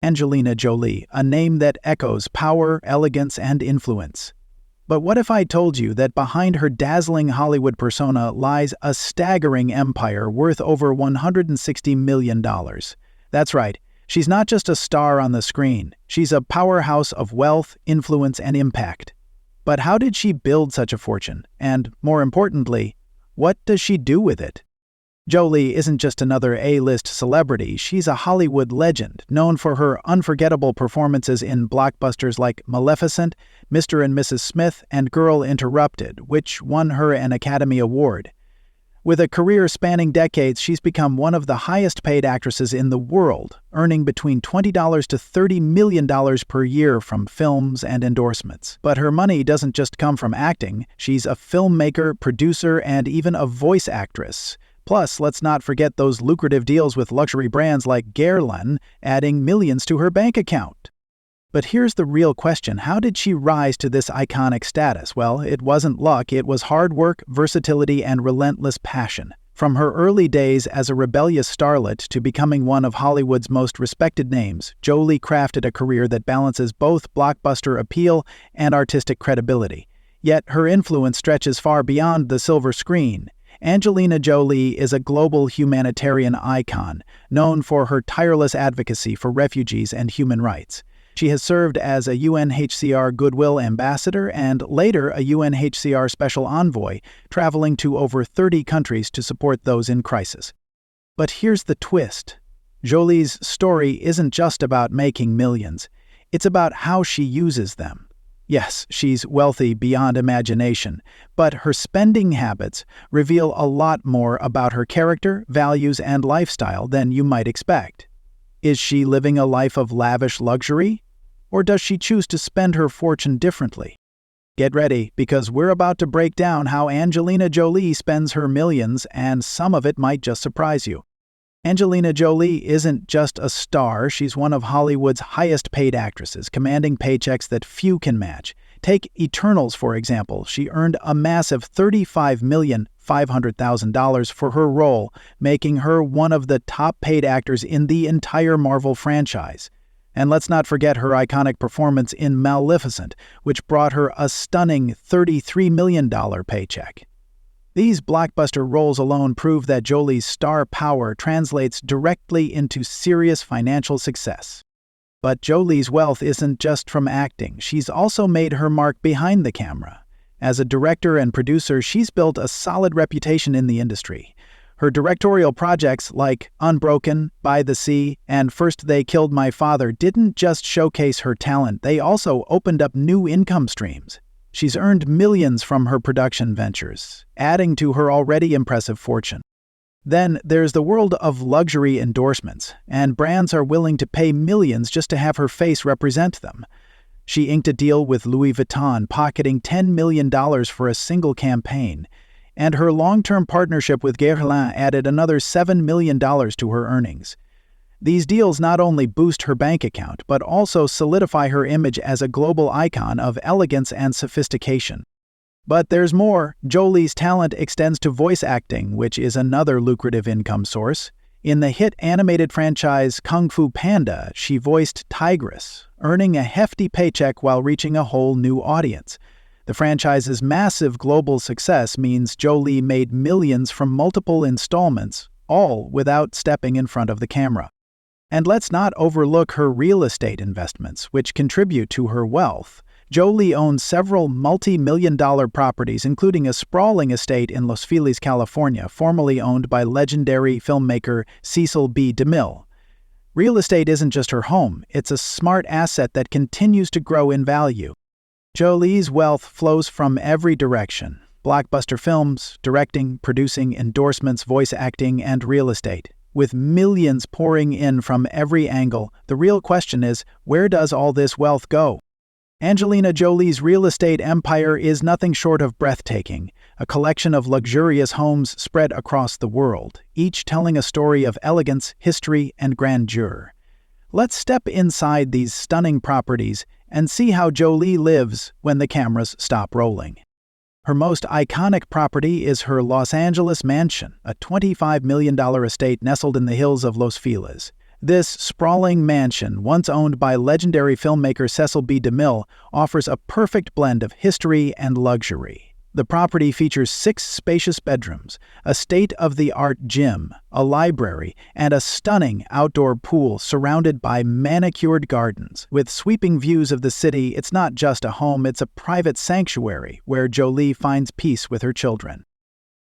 Angelina Jolie, a name that echoes power, elegance, and influence. But what if I told you that behind her dazzling Hollywood persona lies a staggering empire worth over $160 million? That's right, she's not just a star on the screen, she's a powerhouse of wealth, influence, and impact. But how did she build such a fortune? And, more importantly, what does she do with it? Jolie isn't just another A-list celebrity, she's a Hollywood legend, known for her unforgettable performances in blockbusters like Maleficent, Mr. and Mrs. Smith, and Girl Interrupted, which won her an Academy Award. With a career spanning decades, she's become one of the highest-paid actresses in the world, earning between $20 to $30 million per year from films and endorsements. But her money doesn't just come from acting, she's a filmmaker, producer, and even a voice actress. Plus, let's not forget those lucrative deals with luxury brands like Guerlain, adding millions to her bank account. But here's the real question: how did she rise to this iconic status? Well, it wasn't luck, it was hard work, versatility, and relentless passion. From her early days as a rebellious starlet to becoming one of Hollywood's most respected names, Jolie crafted a career that balances both blockbuster appeal and artistic credibility. Yet her influence stretches far beyond the silver screen. Angelina Jolie is a global humanitarian icon, known for her tireless advocacy for refugees and human rights. She has served as a UNHCR Goodwill Ambassador and later a UNHCR Special Envoy, traveling to over 30 countries to support those in crisis. But here's the twist. Jolie's story isn't just about making millions. It's about how she uses them. Yes, she's wealthy beyond imagination, but her spending habits reveal a lot more about her character, values, and lifestyle than you might expect. Is she living a life of lavish luxury? Or does she choose to spend her fortune differently? Get ready, because we're about to break down how Angelina Jolie spends her millions, and some of it might just surprise you. Angelina Jolie isn't just a star, she's one of Hollywood's highest-paid actresses, commanding paychecks that few can match. Take Eternals, for example. She earned a massive $35,500,000 for her role, making her one of the top-paid actors in the entire Marvel franchise. And let's not forget her iconic performance in Maleficent, which brought her a stunning $33 million paycheck. These blockbuster roles alone prove that Jolie's star power translates directly into serious financial success. But Jolie's wealth isn't just from acting, she's also made her mark behind the camera. As a director and producer, she's built a solid reputation in the industry. Her directorial projects like Unbroken, By the Sea, and First They Killed My Father didn't just showcase her talent, they also opened up new income streams. She's earned millions from her production ventures, adding to her already impressive fortune. Then there's the world of luxury endorsements, and brands are willing to pay millions just to have her face represent them. She inked a deal with Louis Vuitton, pocketing $10 million for a single campaign, and her long-term partnership with Guerlain added another $7 million to her earnings. These deals not only boost her bank account, but also solidify her image as a global icon of elegance and sophistication. But there's more. Jolie's talent extends to voice acting, which is another lucrative income source. In the hit animated franchise Kung Fu Panda, she voiced Tigress, earning a hefty paycheck while reaching a whole new audience. The franchise's massive global success means Jolie made millions from multiple installments, all without stepping in front of the camera. And let's not overlook her real estate investments, which contribute to her wealth. Jolie owns several multi-million-dollar properties, including a sprawling estate in Los Feliz, California, formerly owned by legendary filmmaker Cecil B. DeMille. Real estate isn't just her home, it's a smart asset that continues to grow in value. Jolie's wealth flows from every direction: blockbuster films, directing, producing, endorsements, voice acting, and real estate. With millions pouring in from every angle, the real question is, where does all this wealth go? Angelina Jolie's real estate empire is nothing short of breathtaking, a collection of luxurious homes spread across the world, each telling a story of elegance, history, and grandeur. Let's step inside these stunning properties and see how Jolie lives when the cameras stop rolling. Her most iconic property is her Los Angeles mansion, a $25 million estate nestled in the hills of Los Feliz. This sprawling mansion, once owned by legendary filmmaker Cecil B. DeMille, offers a perfect blend of history and luxury. The property features 6 spacious bedrooms, a state-of-the-art gym, a library, and a stunning outdoor pool surrounded by manicured gardens. With sweeping views of the city, it's not just a home, it's a private sanctuary where Jolie finds peace with her children.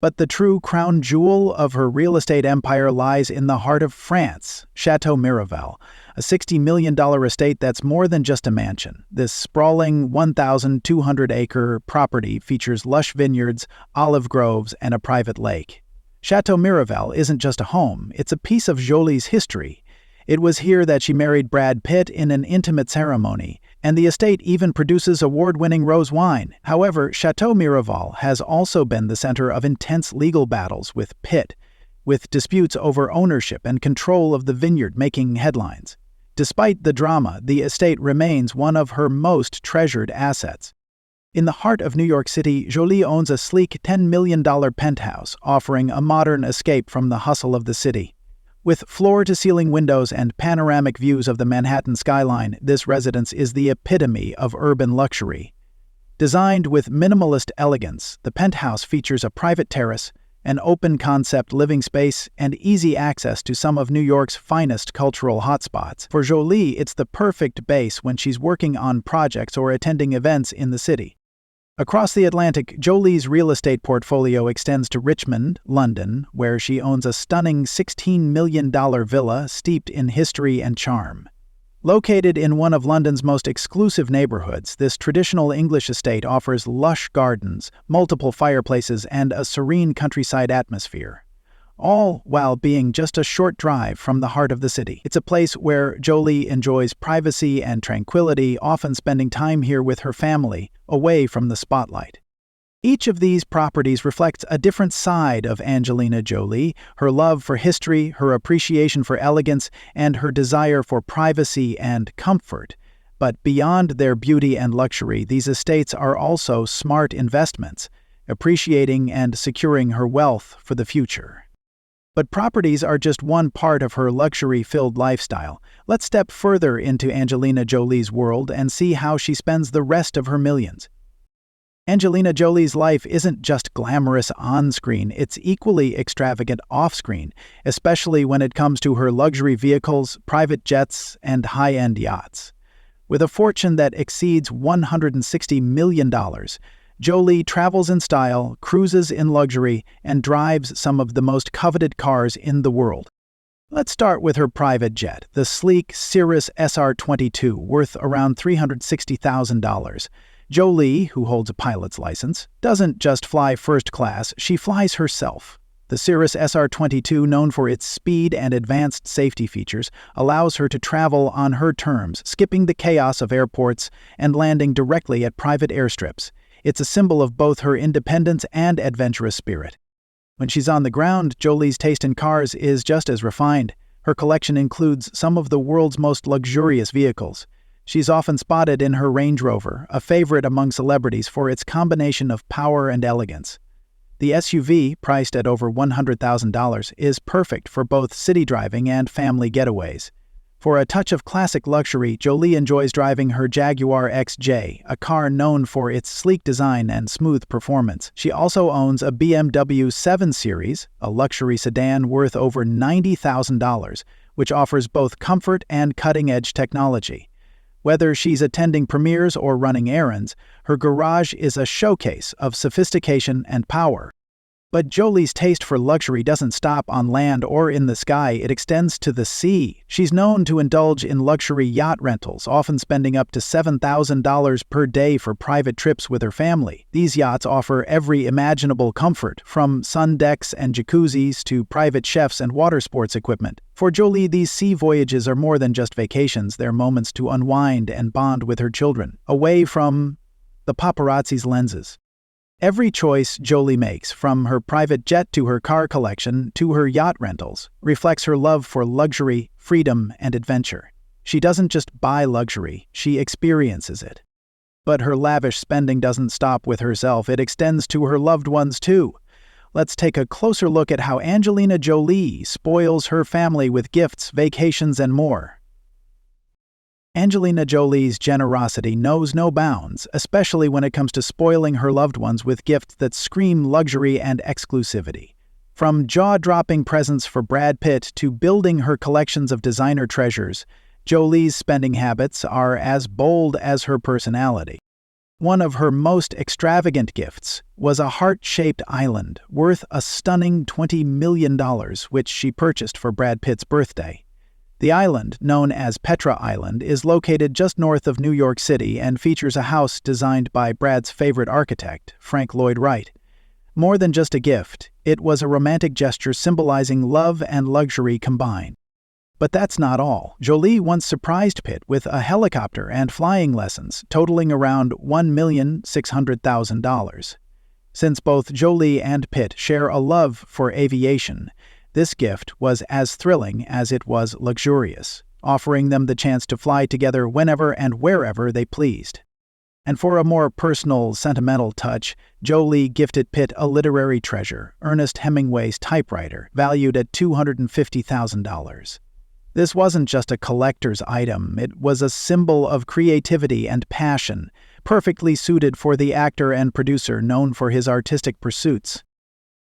But the true crown jewel of her real estate empire lies in the heart of France, Chateau Miraval, a $60 million estate that's more than just a mansion. This sprawling 1,200-acre property features lush vineyards, olive groves, and a private lake. Chateau Miraval isn't just a home, it's a piece of Jolie's history. It was here that she married Brad Pitt in an intimate ceremony, and the estate even produces award-winning rose wine. However, Chateau Miraval has also been the center of intense legal battles with Pitt, with disputes over ownership and control of the vineyard making headlines. Despite the drama, the estate remains one of her most treasured assets. In the heart of New York City, Jolie owns a sleek $10 million penthouse, offering a modern escape from the hustle of the city. With floor-to-ceiling windows and panoramic views of the Manhattan skyline, this residence is the epitome of urban luxury. Designed with minimalist elegance, the penthouse features a private terrace, an open-concept living space, and easy access to some of New York's finest cultural hotspots. For Jolie, it's the perfect base when she's working on projects or attending events in the city. Across the Atlantic, Jolie's real estate portfolio extends to Richmond, London, where she owns a stunning $16 million villa steeped in history and charm. Located in one of London's most exclusive neighborhoods, this traditional English estate offers lush gardens, multiple fireplaces, and a serene countryside atmosphere, all while being just a short drive from the heart of the city. It's a place where Jolie enjoys privacy and tranquility, often spending time here with her family, away from the spotlight. Each of these properties reflects a different side of Angelina Jolie, her love for history, her appreciation for elegance, and her desire for privacy and comfort. But beyond their beauty and luxury, these estates are also smart investments, appreciating and securing her wealth for the future. But properties are just one part of her luxury-filled lifestyle. Let's step further into Angelina Jolie's world and see how she spends the rest of her millions. Angelina Jolie's life isn't just glamorous on-screen, it's equally extravagant off-screen, especially when it comes to her luxury vehicles, private jets, and high-end yachts. With a fortune that exceeds $160 million, Jolie travels in style, cruises in luxury, and drives some of the most coveted cars in the world. Let's start with her private jet, the sleek Cirrus SR-22, worth around $360,000. Jolie, who holds a pilot's license, doesn't just fly first class, she flies herself. The Cirrus SR-22, known for its speed and advanced safety features, allows her to travel on her terms, skipping the chaos of airports and landing directly at private airstrips. It's a symbol of both her independence and adventurous spirit. When she's on the ground, Jolie's taste in cars is just as refined. Her collection includes some of the world's most luxurious vehicles. She's often spotted in her Range Rover, a favorite among celebrities for its combination of power and elegance. The SUV, priced at over $100,000, is perfect for both city driving and family getaways. For a touch of classic luxury, Jolie enjoys driving her Jaguar XJ, a car known for its sleek design and smooth performance. She also owns a BMW 7 Series, a luxury sedan worth over $90,000, which offers both comfort and cutting-edge technology. Whether she's attending premieres or running errands, her garage is a showcase of sophistication and power. But Jolie's taste for luxury doesn't stop on land or in the sky, it extends to the sea. She's known to indulge in luxury yacht rentals, often spending up to $7,000 per day for private trips with her family. These yachts offer every imaginable comfort, from sun decks and jacuzzis to private chefs and water sports equipment. For Jolie, these sea voyages are more than just vacations, they're moments to unwind and bond with her children, away from the paparazzi's lenses. Every choice Jolie makes, from her private jet to her car collection to her yacht rentals, reflects her love for luxury, freedom, and adventure. She doesn't just buy luxury, she experiences it. But her lavish spending doesn't stop with herself, it extends to her loved ones too. let's take a closer look at how Angelina Jolie spoils her family with gifts, vacations, and more. Angelina Jolie's generosity knows no bounds, especially when it comes to spoiling her loved ones with gifts that scream luxury and exclusivity. From jaw-dropping presents for Brad Pitt to building her collections of designer treasures, Jolie's spending habits are as bold as her personality. One of her most extravagant gifts was a heart-shaped island worth a stunning $20 million, which she purchased for Brad Pitt's birthday. The island, known as Petra Island, is located just north of New York City and features a house designed by Brad's favorite architect, Frank Lloyd Wright. More than just a gift, it was a romantic gesture symbolizing love and luxury combined. But that's not all. Jolie once surprised Pitt with a helicopter and flying lessons, totaling around $1,600,000. Since both Jolie and Pitt share a love for aviation, this gift was as thrilling as it was luxurious, offering them the chance to fly together whenever and wherever they pleased. And for a more personal, sentimental touch, Jolie gifted Pitt a literary treasure, Ernest Hemingway's typewriter, valued at $250,000. This wasn't just a collector's item, it was a symbol of creativity and passion, perfectly suited for the actor and producer known for his artistic pursuits.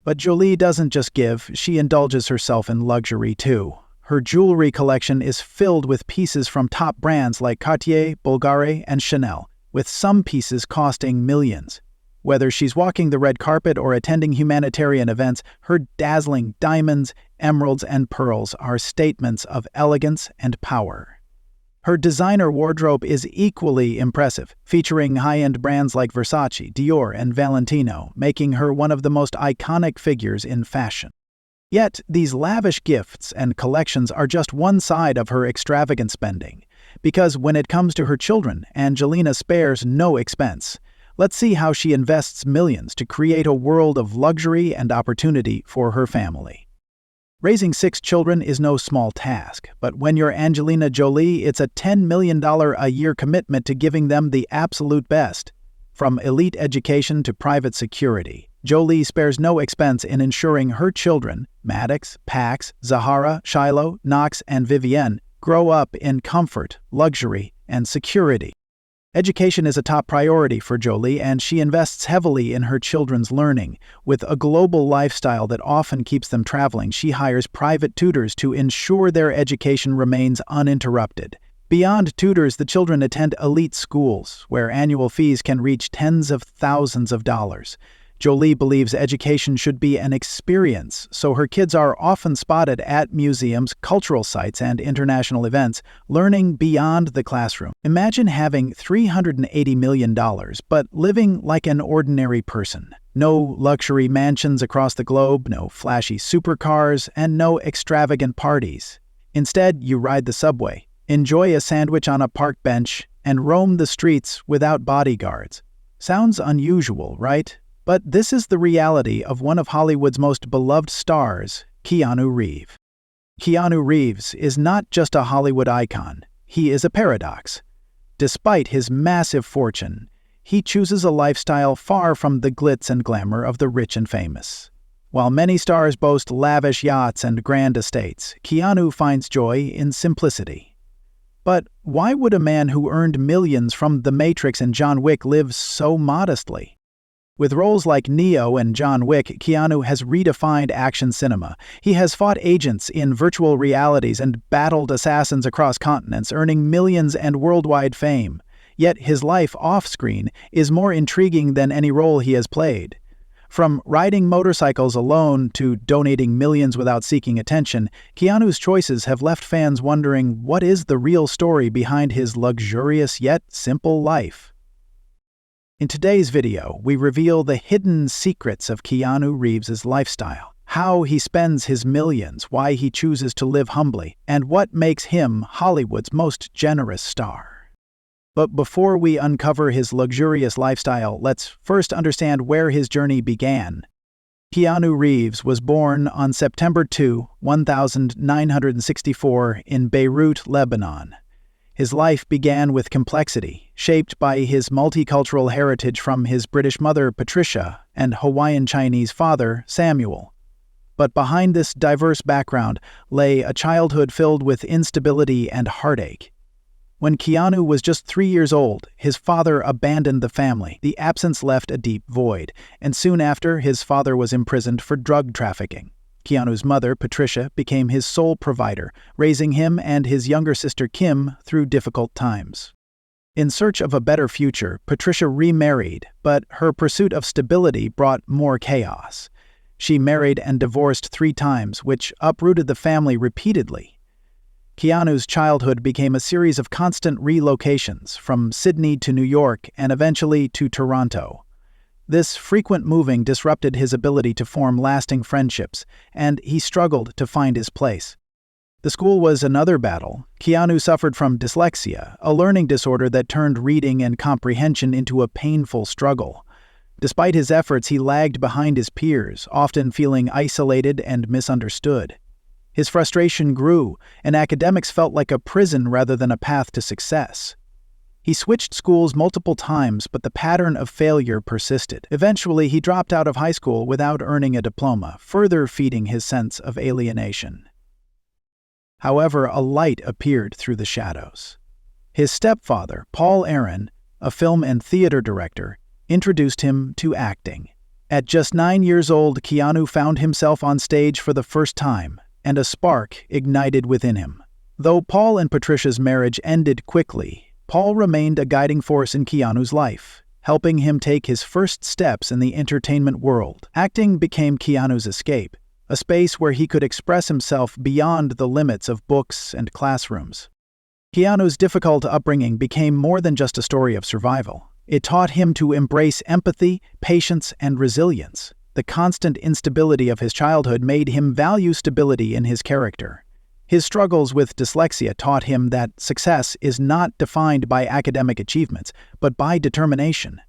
But Jolie doesn't just give, she indulges herself in luxury too. Her jewelry collection is filled with pieces from top brands like Cartier, Bulgari, and Chanel, with some pieces costing millions. Whether she's walking the red carpet or attending humanitarian events, her dazzling diamonds, emeralds, and pearls are statements of elegance and power. Her designer wardrobe is equally impressive, featuring high-end brands like Versace, Dior, and Valentino, making her one of the most iconic figures in fashion. Yet, these lavish gifts and collections are just one side of her extravagant spending, because when it comes to her children, Angelina spares no expense. Let's see how she invests millions to create a world of luxury and opportunity for her family. Raising 6 children is no small task, but when you're Angelina Jolie, it's a $10 million a year commitment to giving them the absolute best. From elite education to private security, Jolie spares no expense in ensuring her children, Maddox, Pax, Zahara, Shiloh, Knox, and Vivienne, grow up in comfort, luxury, and security. Education is a top priority for Jolie, and she invests heavily in her children's learning. With a global lifestyle that often keeps them traveling, she hires private tutors to ensure their education remains uninterrupted. Beyond tutors, the children attend elite schools, where annual fees can reach tens of thousands of dollars. Jolie believes education should be an experience, so her kids are often spotted at museums, cultural sites, and international events, learning beyond the classroom. Imagine having $380 million, but living like an ordinary person. No luxury mansions across the globe, no flashy supercars, and no extravagant parties. Instead, you ride the subway, enjoy a sandwich on a park bench, and roam the streets without bodyguards. Sounds unusual, right? But this is the reality of one of Hollywood's most beloved stars, Keanu Reeves. Keanu Reeves is not just a Hollywood icon, he is a paradox. Despite his massive fortune, he chooses a lifestyle far from the glitz and glamour of the rich and famous. While many stars boast lavish yachts and grand estates, Keanu finds joy in simplicity. But why would a man who earned millions from The Matrix and John Wick live so modestly? With roles like Neo and John Wick, Keanu has redefined action cinema. He has fought agents in virtual realities and battled assassins across continents, earning millions and worldwide fame. Yet his life off-screen is more intriguing than any role he has played. From riding motorcycles alone to donating millions without seeking attention, Keanu's choices have left fans wondering what is the real story behind his luxurious yet simple life. In today's video, we reveal the hidden secrets of Keanu Reeves' lifestyle, how he spends his millions, why he chooses to live humbly, and what makes him Hollywood's most generous star. But before we uncover his luxurious lifestyle, let's first understand where his journey began. Keanu Reeves was born on September 2, 1964, in Beirut, Lebanon. His life began with complexity, shaped by his multicultural heritage from his British mother, Patricia, and Hawaiian Chinese father, Samuel. But behind this diverse background lay a childhood filled with instability and heartache. When Keanu was just 3 years old, his father abandoned the family. The absence left a deep void, and soon after, his father was imprisoned for drug trafficking. Keanu's mother, Patricia, became his sole provider, raising him and his younger sister Kim through difficult times. In search of a better future, Patricia remarried, but her pursuit of stability brought more chaos. She married and divorced 3 times, which uprooted the family repeatedly. Keanu's childhood became a series of constant relocations, from Sydney to New York and eventually to Toronto. This frequent moving disrupted his ability to form lasting friendships, and he struggled to find his place. The school was another battle. Keanu suffered from dyslexia, a learning disorder that turned reading and comprehension into a painful struggle. Despite his efforts, he lagged behind his peers, often feeling isolated and misunderstood. His frustration grew, and academics felt like a prison rather than a path to success. He switched schools multiple times, but the pattern of failure persisted. Eventually, he dropped out of high school without earning a diploma, further feeding his sense of alienation. However, a light appeared through the shadows. His stepfather, Paul Aaron, a film and theater director, introduced him to acting. At just 9 years old, Keanu found himself on stage for the first time, and a spark ignited within him. Though Paul and Patricia's marriage ended quickly, Paul remained a guiding force in Keanu's life, helping him take his first steps in the entertainment world. Acting became Keanu's escape, a space where he could express himself beyond the limits of books and classrooms. Keanu's difficult upbringing became more than just a story of survival. It taught him to embrace empathy, patience, and resilience. The constant instability of his childhood made him value stability in his character. His struggles with dyslexia taught him that success is not defined by academic achievements, but by determination.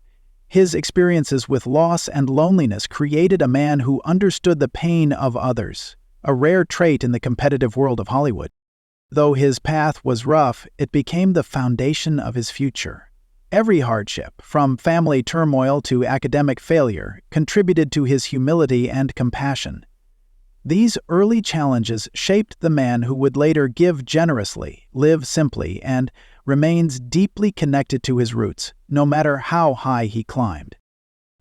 His experiences with loss and loneliness created a man who understood the pain of others, a rare trait in the competitive world of Hollywood. Though his path was rough, it became the foundation of his future. Every hardship, from family turmoil to academic failure, contributed to his humility and compassion. These early challenges shaped the man who would later give generously, live simply, and remains deeply connected to his roots, no matter how high he climbed.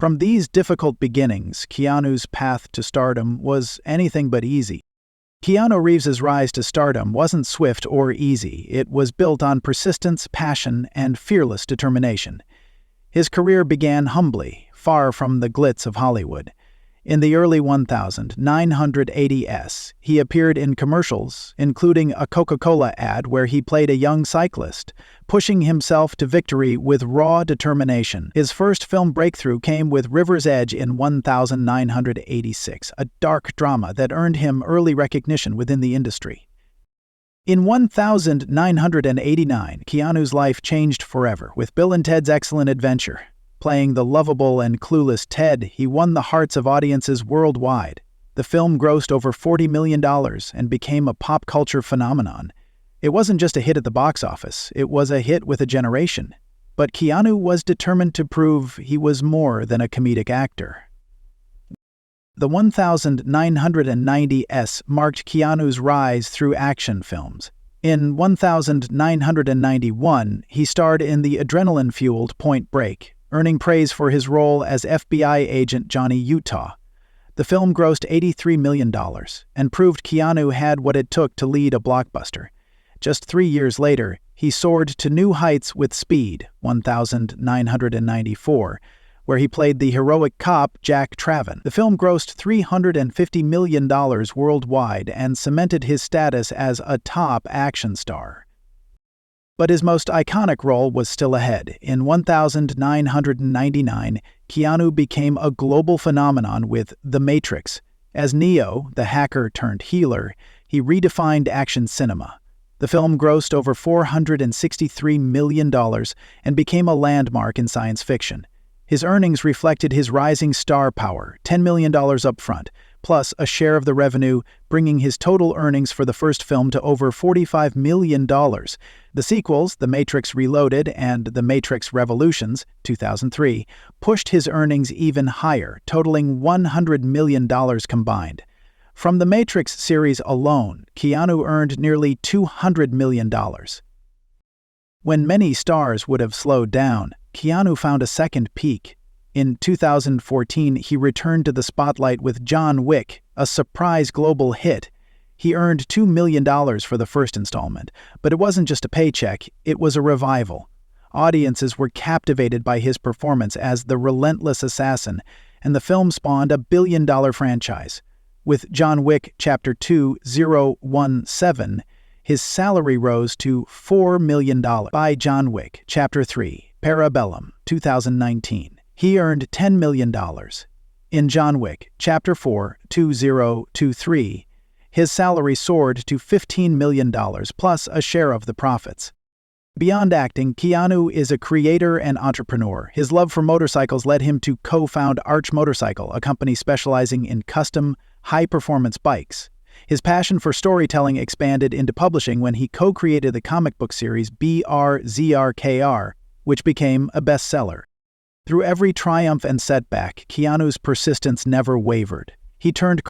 From these difficult beginnings, Keanu's path to stardom was anything but easy. Keanu Reeves's rise to stardom wasn't swift or easy. It was built on persistence, passion, and fearless determination. His career began humbly, far from the glitz of Hollywood. In the early 1980s, he appeared in commercials, including a Coca-Cola ad where he played a young cyclist, pushing himself to victory with raw determination. His first film breakthrough came with River's Edge in 1986, a dark drama that earned him early recognition within the industry. In 1989, Keanu's life changed forever with Bill and Ted's Excellent Adventure. Playing the lovable and clueless Ted, he won the hearts of audiences worldwide. The film grossed over $40 million and became a pop culture phenomenon. It wasn't just a hit at the box office, it was a hit with a generation. But Keanu was determined to prove he was more than a comedic actor. The 1990s marked Keanu's rise through action films. In 1991, he starred in the adrenaline-fueled Point Break, earning praise for his role as FBI agent Johnny Utah. The film grossed $83 million and proved Keanu had what it took to lead a blockbuster. Just 3 years later, he soared to new heights with Speed, 1994, where he played the heroic cop Jack Traven. The film grossed $350 million worldwide and cemented his status as a top action star. But his most iconic role was still ahead. In 1999, Keanu became a global phenomenon with The Matrix. As Neo, the hacker turned healer, he redefined action cinema. The film grossed over $463 million and became a landmark in science fiction. His earnings reflected his rising star power, $10 million upfront, plus a share of the revenue, bringing his total earnings for the first film to over $45 million. The sequels, The Matrix Reloaded and The Matrix Revolutions, 2003, pushed his earnings even higher, totaling $100 million combined. From the Matrix series alone, Keanu earned nearly $200 million. When many stars would have slowed down, Keanu found a second peak. In 2014, he returned to the spotlight with John Wick, a surprise global hit. He earned $2 million for the first installment, but it wasn't just a paycheck, it was a revival. Audiences were captivated by his performance as the relentless assassin, and the film spawned a billion-dollar franchise. With John Wick Chapter 2017, his salary rose to $4 million. By John Wick Chapter 3, Parabellum, 2019, he earned $10 million. In John Wick Chapter 4, 2023, his salary soared to $15 million plus a share of the profits. Beyond acting, Keanu is a creator and entrepreneur. His love for motorcycles led him to co-found Arch Motorcycle, a company specializing in custom, high-performance bikes. His passion for storytelling expanded into publishing when he co-created the comic book series BRZRKR, which became a bestseller. Through every triumph and setback, Keanu's persistence never wavered. He turned